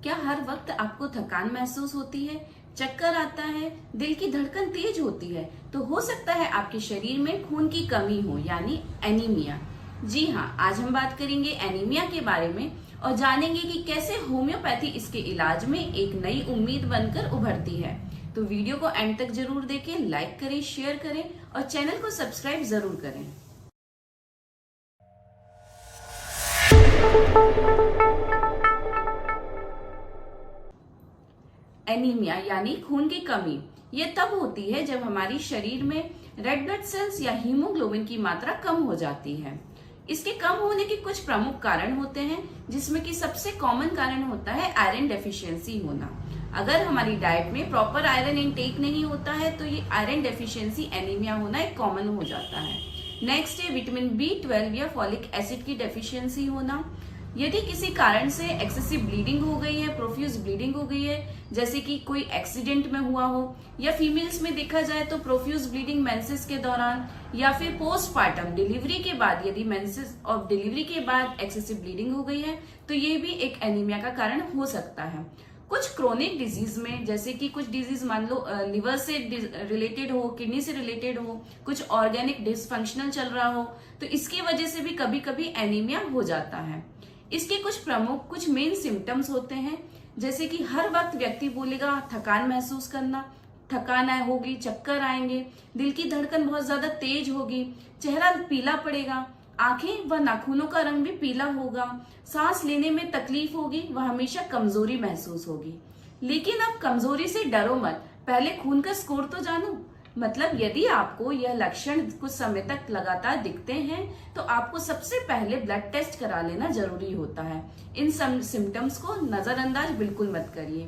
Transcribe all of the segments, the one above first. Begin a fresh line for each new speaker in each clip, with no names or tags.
क्या हर वक्त आपको थकान महसूस होती है, चक्कर आता है, दिल की धड़कन तेज होती है? तो हो सकता है आपके शरीर में खून की कमी हो, यानी एनीमिया। जी हाँ, आज हम बात करेंगे एनीमिया के बारे में और जानेंगे कि कैसे होम्योपैथी इसके इलाज में एक नई उम्मीद बनकर उभरती है। तो वीडियो को एंड तक जरूर देखें, लाइक करें, शेयर करें और चैनल को सब्सक्राइब जरूर करें। एनीमिया यानी खून की कमी ये तब होती है जब हमारी शरीर में रेड ब्लड सेल्स या हीमोग्लोबिन की मात्रा कम हो जाती है। इसके कम होने के कुछ प्रमुख कारण होते हैं, जिसमें कि सबसे कॉमन कारण होता है आयरन डेफिशिएंसी होना। अगर हमारी डाइट में प्रॉपर आयरन इनटेक नहीं होता है तो ये आयरन डेफिशिएंसी एनीमिया होना एक कॉमन हो जाता है। नेक्स्ट है विटामिन B12 या फॉलिक एसिड की डेफिशिएंसी होना। यदि किसी कारण से एक्सेसिव ब्लीडिंग हो गई है, प्रोफ्यूज ब्लीडिंग हो गई है, जैसे कि कोई एक्सीडेंट में हुआ हो, या फीमेल्स में देखा जाए तो प्रोफ्यूज ब्लीडिंग मेंसेस के दौरान, या फिर पोस्टपार्टम डिलीवरी के बाद, यदि मेंसेस और डिलीवरी के बाद एक्सेसिव ब्लीडिंग हो गई है तो ये भी एक एनीमिया का कारण हो सकता है। कुछ क्रोनिक डिजीज में, जैसे कि कुछ डिजीज मान लो लिवर से रिलेटेड हो, किडनी से रिलेटेड हो, कुछ ऑर्गेनिक डिसफंक्शनल चल रहा हो, तो इसकी वजह से भी कभी कभी एनीमिया हो जाता है। इसके कुछ मेन सिम्टम्स होते हैं, जैसे कि हर वक्त व्यक्ति बोलेगा थकान महसूस करना, थकान होगी, चक्कर आएंगे, दिल की धड़कन बहुत ज्यादा तेज होगी, चेहरा पीला पड़ेगा, आंखें व नाखूनों का रंग भी पीला होगा, सांस लेने में तकलीफ होगी व हमेशा कमजोरी महसूस होगी। लेकिन अब कमजोरी से डरो मत, पहले खून का स्कोर तो जानो। मतलब यदि आपको यह लक्षण कुछ समय तक लगातार दिखते हैं तो आपको सबसे पहले ब्लड टेस्ट करा लेना जरूरी होता है। इन सिम्टम्स को नजरअंदाज बिल्कुल मत करिए।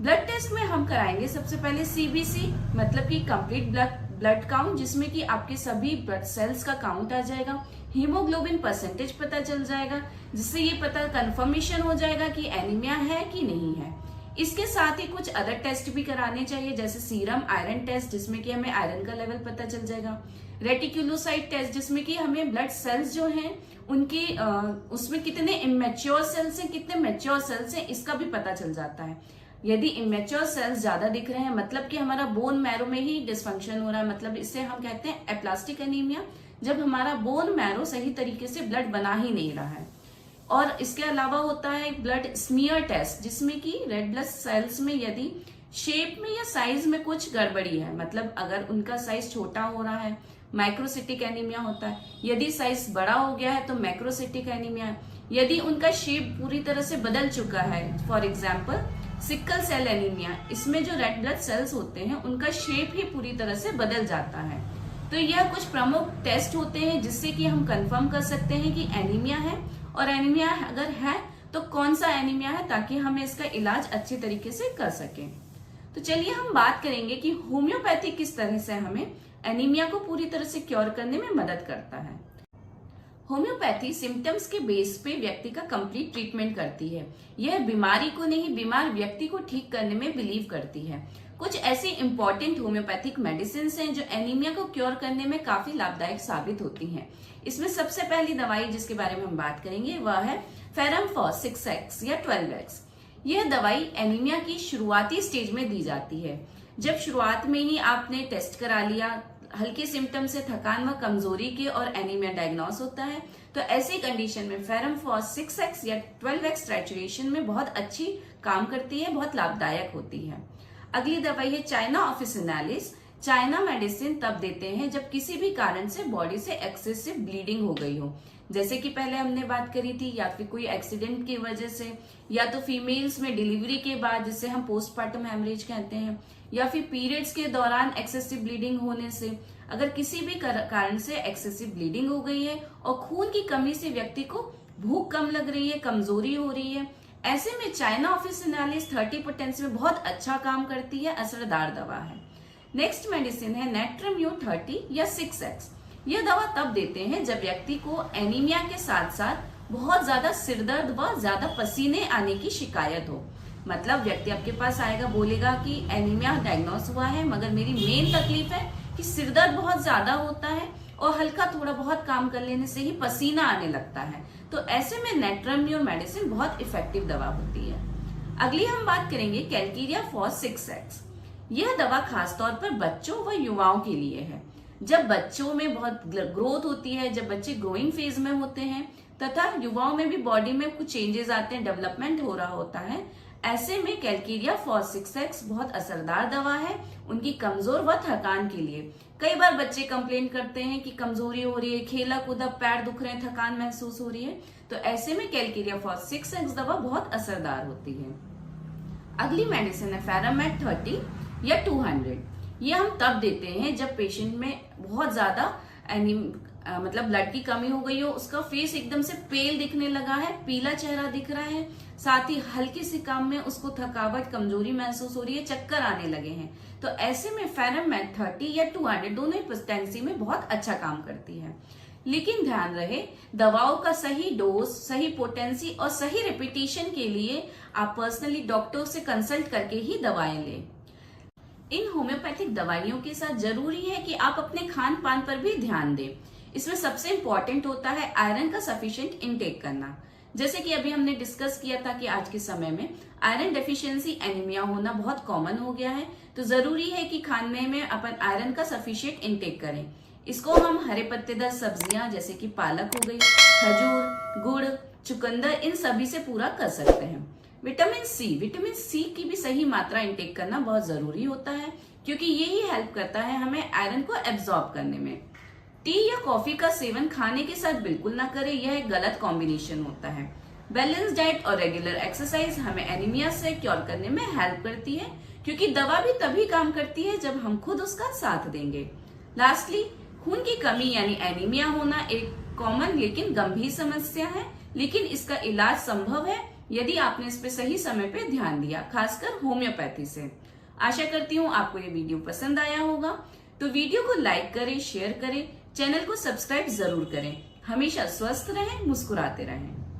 ब्लड टेस्ट में हम कराएंगे सबसे पहले CBC, मतलब कि कंप्लीट ब्लड काउंट, जिसमें कि आपके सभी ब्लड सेल्स का काउंट आ जाएगा। हीमोग्लोबिन परसेंटेज पता चल जाएगा, जिससे ये पता कंफर्मेशन हो जाएगा कि एनीमिया है कि नहीं है। इसके साथ ही कुछ अदर टेस्ट भी कराने चाहिए, जैसे सीरम आयरन टेस्ट, जिसमें कि हमें आयरन का लेवल पता चल जाएगा। रेटिक्युलोसाइट टेस्ट, जिसमें कि हमें ब्लड सेल्स जो हैं उनकी उसमें कितने इमेच्योर सेल्स हैं, कितने मैच्योर सेल्स हैं, इसका भी पता चल जाता है। यदि इमेच्योर सेल्स ज्यादा दिख रहे हैं, मतलब कि हमारा बोन मैरो में ही डिसफंक्शन हो रहा है, मतलब इससे हम कहते हैं एप्लास्टिक एनीमिया, जब हमारा बोन मैरो सही तरीके से ब्लड बना ही नहीं रहा है। और इसके अलावा होता है ब्लड स्मीयर टेस्ट, जिसमें कि रेड ब्लड सेल्स में यदि शेप में या साइज में कुछ गड़बड़ी है, मतलब अगर उनका साइज छोटा हो रहा है, माइक्रोसिटिक एनीमिया होता है। यदि साइज बड़ा हो गया है तो मैक्रोसिटिक एनीमिया है। यदि उनका शेप पूरी तरह से बदल चुका है, for example sickle cell anaemia, इसमें जो रेड ब्लड सेल्स होते हैं उनका शेप ही पूरी तरह से बदल जाता है। तो यह कुछ प्रमुख टेस्ट होते हैं जिससे कि हम कंफर्म कर सकते हैं कि एनीमिया है, और एनीमिया अगर है तो कौन सा एनीमिया है, ताकि हमें इसका इलाज अच्छी तरीके से कर सकें। तो चलिए हम बात करेंगे कि होम्योपैथी किस तरह से हमें एनीमिया को पूरी तरह से क्योर करने में मदद करता है। होम्योपैथी सिम्टम्स के बेस पे व्यक्ति का कंप्लीट ट्रीटमेंट करती है। यह बीमारी को नहीं, बीमार व्यक्ति को ठीक करने में बिलीव करती है। कुछ ऐसी इंपॉर्टेंट होम्योपैथिक मेडिसिन हैं जो एनीमिया को क्योर करने में काफी लाभदायक साबित होती हैं। इसमें सबसे पहली दवाई जिसके बारे में हम बात करेंगे वह है फेरम फॉस 6x या 12x। यह दवाई एनीमिया की शुरुआती स्टेज में दी जाती है। जब शुरुआत में ही आपने टेस्ट करा लिया, हल्के सिम्टम से थकान व कमजोरी के और एनीमिया डायग्नोस होता है, तो ऐसी कंडीशन में फेरम फॉस 6x या 12x सैचुरेशन में बहुत अच्छी काम करती है, बहुत लाभदायक होती है। अगली दवाई है चाइना ऑफिसिनालिस। चाइना मेडिसिन तब देते हैं जब किसी भी कारण से बॉडी से एक्सेसिव ब्लीडिंग हो गई हो, जैसे कि पहले हमने बात करी थी, या फिर कोई एक्सीडेंट की वजह से, या तो फीमेल्स में डिलीवरी के बाद, जिसे हम पोस्टपार्टम हेमरेज कहते हैं, या फिर पीरियड्स के दौरान एक्सेसिव ब्लीडिंग होने से। अगर किसी भी कारण से एक्सेसिव ब्लीडिंग हो गई है और खून की कमी से व्यक्ति को भूख कम लग रही है, कमजोरी हो रही है, ऐसे में चाइना ऑफिसिनालिस 30 पोटेंसी में बहुत अच्छा काम करती है, असरदार दवा है। नेक्स्ट मेडिसिन है नेट्रम्यू 30 या 6x। यह दवा तब देते हैं जब व्यक्ति को एनीमिया के साथ साथ बहुत ज्यादा सिरदर्द व ज्यादा पसीने आने की शिकायत हो। मतलब व्यक्ति आपके पास आएगा, बोलेगा कि एनीमिया डायग्नोस हुआ है, मगर मेरी मेन तकलीफ है कि सिरदर्द बहुत ज्यादा होता है और हल्का थोड़ा बहुत काम कर लेने से ही पसीना आने लगता है। तो ऐसे में नेट्रम्यूर मेडिसिन बहुत इफेक्टिव दवा होती है। अगली हम बात करेंगे कैलकेरिया फॉस 6X। यह दवा खासतौर पर बच्चों व युवाओं के लिए है। जब बच्चों में बहुत ग्रोथ होती है, जब बच्चे ग्रोइंग फेज में होते हैं तथा युवाओं में भी बॉडी में कुछ चेंजेस आते हैं, डेवलपमेंट हो रहा होता है, ऐसे में कैलकेरिया फॉस 6X बहुत असरदार दवा है उनकी कमजोर व थकान के लिए। कई बार बच्चे कंप्लेन करते हैं कि कमजोरी हो रही है, खेला कूदा, पैर दुख रहे हैं, थकान महसूस हो रही है, तो ऐसे में कैलकेरिया फॉस 6X दवा बहुत असरदार होती है। अगली मेडिसिन है फेरामेट 30 या 200। ये हम तब देते हैं जब पेशेंट में बहुत ज्यादा मतलब ब्लड की कमी हो गई हो, उसका फेस एकदम से पेल दिखने लगा है, पीला चेहरा दिख रहा है, साथ ही हल्के से काम में उसको थकावट, कमजोरी महसूस हो रही है, चक्कर आने लगे हैं, तो ऐसे में फेरामेट 30 या 200 दोनों ही पोटेंसी में बहुत अच्छा काम करती है। लेकिन ध्यान रहे, दवाओं का सही डोज, सही पोटेंसी और सही रिपीटेशन के लिए आप पर्सनली डॉक्टर से कंसल्ट करके ही दवाएं लें। इन होम्योपैथिक दवाइयों के साथ जरूरी है कि आप अपने खान पान पर भी ध्यान दें। इसमें सबसे इंपॉर्टेंट होता है आयरन का सफिशिएंट इनटेक करना। जैसे कि अभी हमने डिस्कस किया था कि आज के समय में आयरन डेफिशिएंसी एनीमिया होना बहुत कॉमन हो गया है, तो जरूरी है कि खाने में अपन आयरन का सफिशिएंट इनटेक करें। इसको हम हरे पत्तेदार सब्जियां जैसे कि पालक हो गई, खजूर, गुड़, चुकंदर, इन सभी से पूरा कर सकते हैं। विटामिन सी की भी सही मात्रा इनटेक करना बहुत जरूरी होता है, क्योंकि यही हेल्प करता है हमें आयरन को एब्जॉर्ब करने में। टी या कॉफी का सेवन खाने के साथ बिल्कुल ना करें, यह एक गलत कॉम्बिनेशन होता है। बैलेंस डाइट और रेगुलर एक्सरसाइज हमें एनीमिया से क्योर करने में हेल्प करती है, क्योंकि दवा भी तभी काम करती है जब हम खुद उसका साथ देंगे। लास्टली, खून की कमी यानी एनीमिया होना एक कॉमन लेकिन गंभीर समस्या है, लेकिन इसका इलाज संभव है यदि आपने इस पे सही समय पे ध्यान दिया, खासकर होम्योपैथी से। आशा करती हूँ आपको ये वीडियो पसंद आया होगा, तो वीडियो को लाइक करें, शेयर करें, चैनल को सब्सक्राइब जरूर करें। हमेशा स्वस्थ रहें, मुस्कुराते रहें।